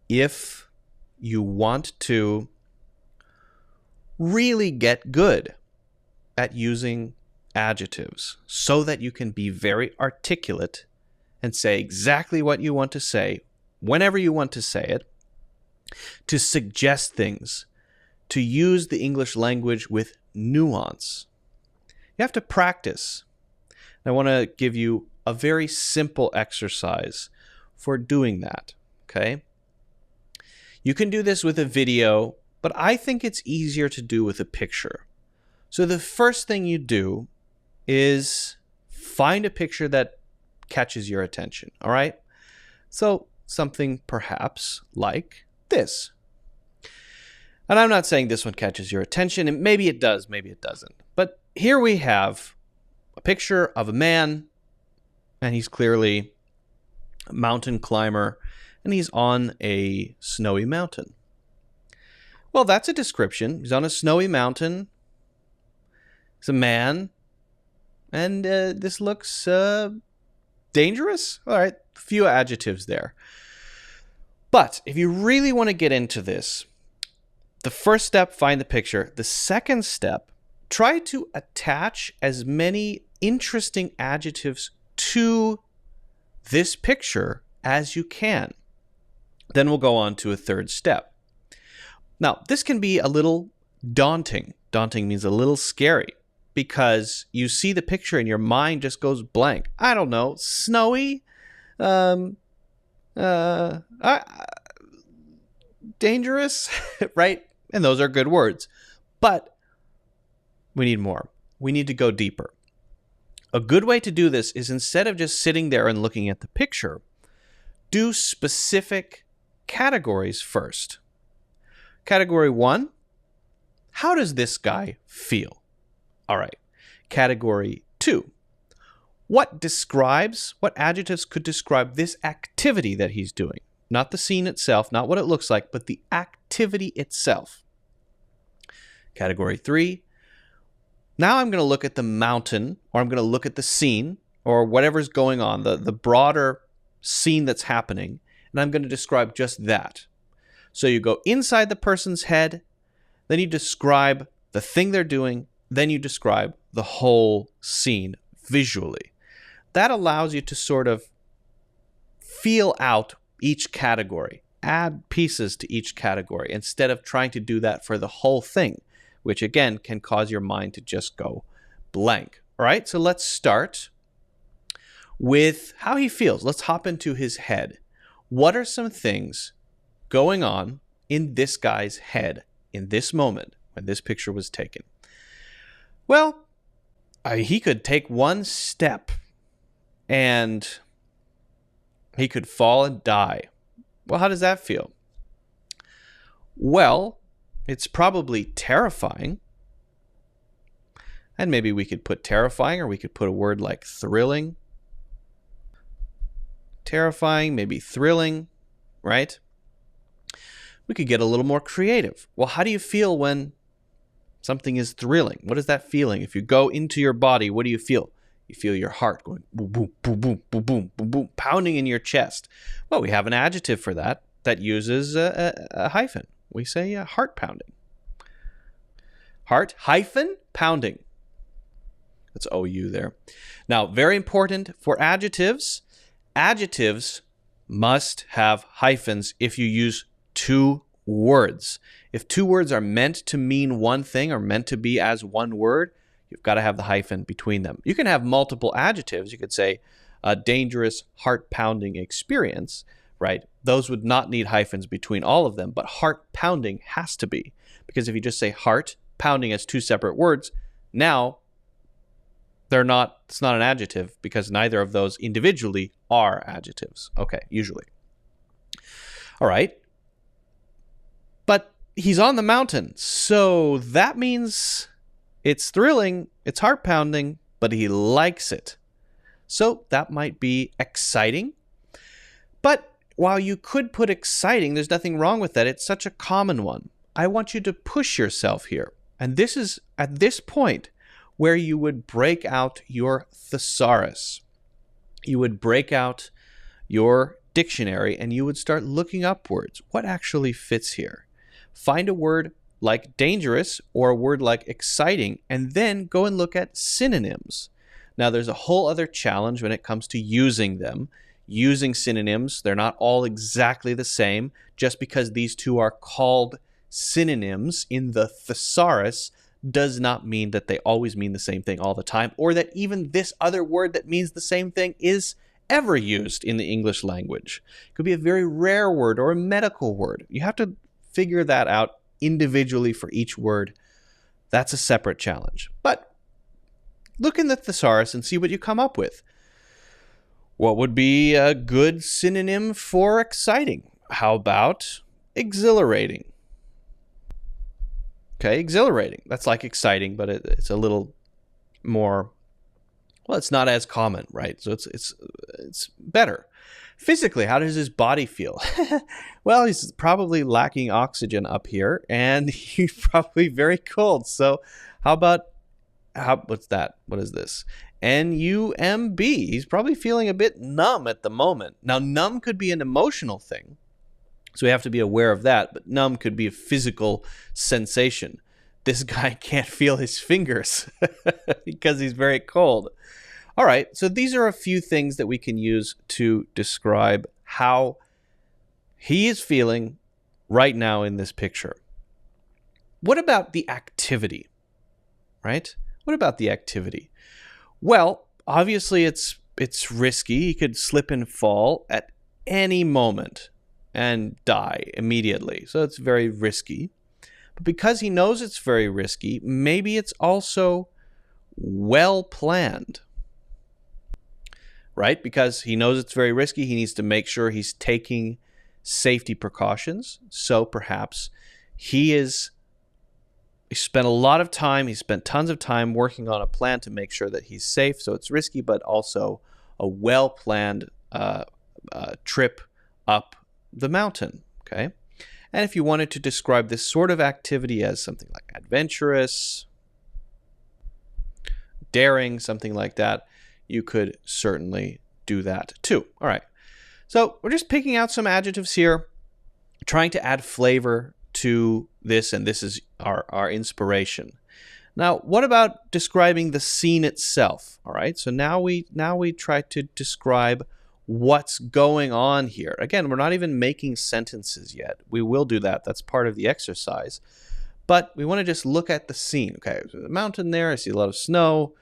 if you want to really get good at using adjectives so that you can be very articulate and say exactly what you want to say whenever you want to say it, to suggest things, to use the English language with nuance. You have to practice. I want to give you a very simple exercise for doing that, okay? You can do this with a video, but I think it's easier to do with a picture. So the first thing you do is find a picture that catches your attention, all right? So something perhaps like this. And I'm not saying this one catches your attention, and maybe it does, maybe it doesn't. But here we have a picture of a man, and he's clearly a mountain climber, and he's on a snowy mountain. Well, that's a description. He's on a snowy mountain. He's a man, and this looks dangerous. All right, a few adjectives there. But if you really want to get into this, the first step, find the picture. The second step, try to attach as many interesting adjectives to this picture as you can. Then we'll go on to a third step. Now, this can be a little daunting. Daunting means a little scary because you see the picture and your mind just goes blank. I don't know, snowy, dangerous, right? And those are good words. But we need more. We need to go deeper. A good way to do this is instead of just sitting there and looking at the picture, do specific categories first. Category 1, how does this guy feel? All right. Category 2, what adjectives could describe this activity that he's doing? Not the scene itself, not what it looks like, but the activity itself. Category 3, now I'm going to look at the mountain, or I'm going to look at the scene, or whatever's going on, the broader scene that's happening, and I'm going to describe just that. So you go inside the person's head, then you describe the thing they're doing, then you describe the whole scene visually. That allows you to sort of feel out each category, add pieces to each category, instead of trying to do that for the whole thing, which again can cause your mind to just go blank. All right, so let's start with how he feels. Let's hop into his head. What are some things going on in this guy's head in this moment when this picture was taken? Well, he could take one step and he could fall and die. Well, how does that feel? Well, it's probably terrifying. And maybe we could put terrifying, or we could put a word like thrilling. Terrifying, maybe thrilling, right? We could get a little more creative. Well, how do you feel when something is thrilling? What is that feeling? If you go into your body, what do you feel? You feel your heart going boom, boom, boom, boom, boom, boom, boom, boom, pounding in your chest. Well, we have an adjective for that uses a hyphen. We say heart pounding. Heart hyphen pounding. That's OU there. Now, very important for adjectives. Adjectives must have hyphens if you use two words. If two words are meant to mean one thing or meant to be as one word, you've got to have the hyphen between them. You can have multiple adjectives. You could say a dangerous, heart-pounding experience, right? Those would not need hyphens between all of them, but heart-pounding has to be. Because if you just say heart, pounding as two separate words, now it's not an adjective because neither of those individually are adjectives. Okay, usually. All right. But he's on the mountain, so that means it's thrilling, it's heart-pounding, but he likes it. So that might be exciting. But while you could put exciting, there's nothing wrong with that. It's such a common one. I want you to push yourself here. And this is at this point where you would break out your thesaurus. You would break out your dictionary and you would start looking up words. What actually fits here? Find a word like dangerous or a word like exciting, and then go and look at synonyms. Now, there's a whole other challenge when it comes to using them. Using synonyms, they're not all exactly the same. Just because these two are called synonyms in the thesaurus does not mean that they always mean the same thing all the time, or that even this other word that means the same thing is ever used in the English language. It could be a very rare word or a medical word. You have to figure that out individually for each word. That's a separate challenge. But look in the thesaurus and see what you come up with. What would be a good synonym for exciting? How about exhilarating? Okay, exhilarating. That's like exciting, but it's a little more, well, it's not as common, right? So it's better. Physically, how does his body feel? Well, he's probably lacking oxygen up here, and he's probably very cold. So what's that? What is this? NUMB. He's probably feeling a bit numb at the moment. Now, numb could be an emotional thing, so we have to be aware of that, but numb could be a physical sensation. This guy can't feel his fingers because he's very cold. All right, so these are a few things that we can use to describe how he is feeling right now in this picture. What about the activity, right? What about the activity? Well, obviously it's risky. He could slip and fall at any moment and die immediately. So it's very risky. But because he knows it's very risky, maybe it's also well planned. Right? Because he knows it's very risky, he needs to make sure he's taking safety precautions. So perhaps he spent a lot of time, he spent tons of time working on a plan to make sure that he's safe. So it's risky, but also a well-planned trip up the mountain. Okay? And if you wanted to describe this sort of activity as something like adventurous, daring, something like that, you could certainly do that too. All right. So we're just picking out some adjectives here, trying to add flavor to this, and this is our inspiration. Now, what about describing the scene itself? All right. So now we try to describe what's going on here. Again, we're not even making sentences yet. We will do that. That's part of the exercise. But we want to just look at the scene. Okay, so the mountain there, I see a lot of snow.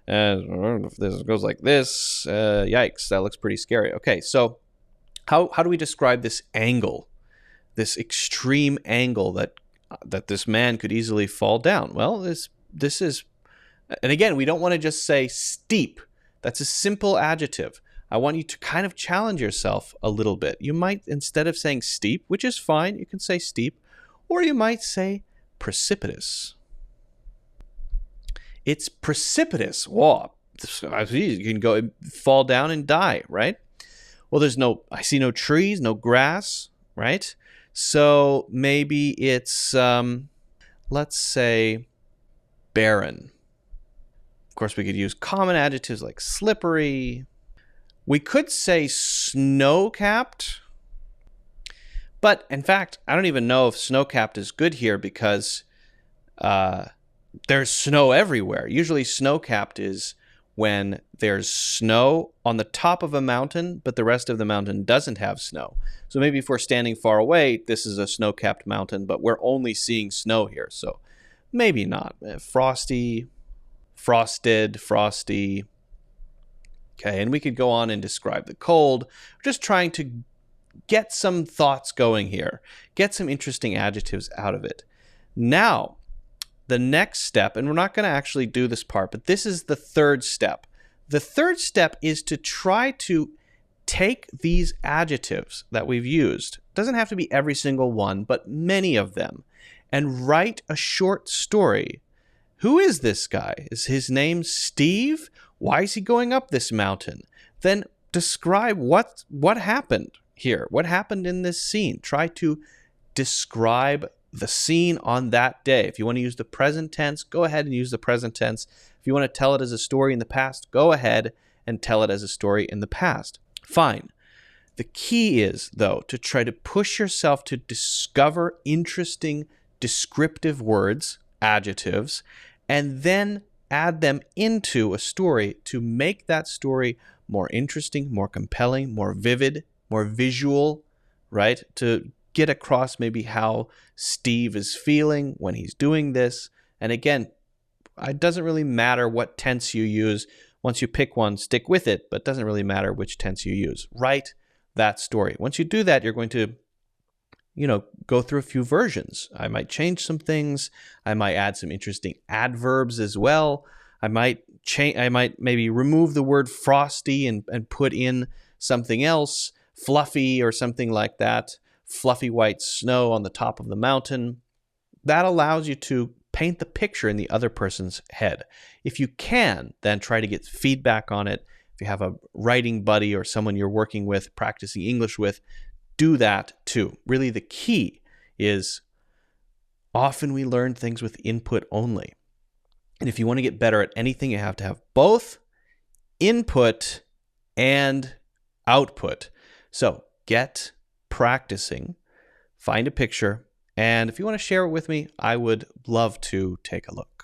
If this goes like this, yikes, that looks pretty scary. Okay, so how do we describe this angle, this extreme angle that this man could easily fall down? Well, this is, and again, we don't want to just say steep. That's a simple adjective. I want you to kind of challenge yourself a little bit. You might, instead of saying steep, which is fine, you can say steep, or you might say precipitous. It's precipitous. Whoa, you can go fall down and die, right? Well, I see no trees, no grass, right? So maybe it's, let's say, barren. Of course, we could use common adjectives like slippery. We could say snow-capped. But, in fact, I don't even know if snow-capped is good here because there's snow everywhere. Usually snow-capped is when there's snow on the top of a mountain, but the rest of the mountain doesn't have snow. So maybe if we're standing far away, this is a snow-capped mountain, but we're only seeing snow here. So maybe not. Frosty, frosted, frosty. Okay, and we could go on and describe the cold. We're just trying to get some thoughts going here. Get some interesting adjectives out of it. Now, the next step, and we're not going to actually do this part, but this is the third step. The third step is to try to take these adjectives that we've used, doesn't have to be every single one, but many of them, and write a short story. Who is this guy? Is his name Steve? Why is he going up this mountain? Then describe what happened here. What happened in this scene? Try to describe the scene on that day. If you want to use the present tense, go ahead and use the present tense. If you want to tell it as a story in the past, go ahead and tell it as a story in the past. Fine. The key is, though, to try to push yourself to discover interesting descriptive words, adjectives, and then add them into a story to make that story more interesting, more compelling, more vivid, more visual, right? To get across maybe how Steve is feeling when he's doing this. And again, it doesn't really matter what tense you use. Once you pick one, stick with it, but it doesn't really matter which tense you use. Write that story. Once you do that, you're going to, go through a few versions. I might change some things. I might add some interesting adverbs as well. I might maybe remove the word frosty and put in something else, fluffy or something like that. Fluffy white snow on the top of the mountain. That allows you to paint the picture in the other person's head. If you can, then try to get feedback on it. If you have a writing buddy or someone you're working with, practicing English with, do that too. Really, the key is often we learn things with input only. And if you want to get better at anything, you have to have both input and output. So get practicing, find a picture, and if you want to share it with me, I would love to take a look.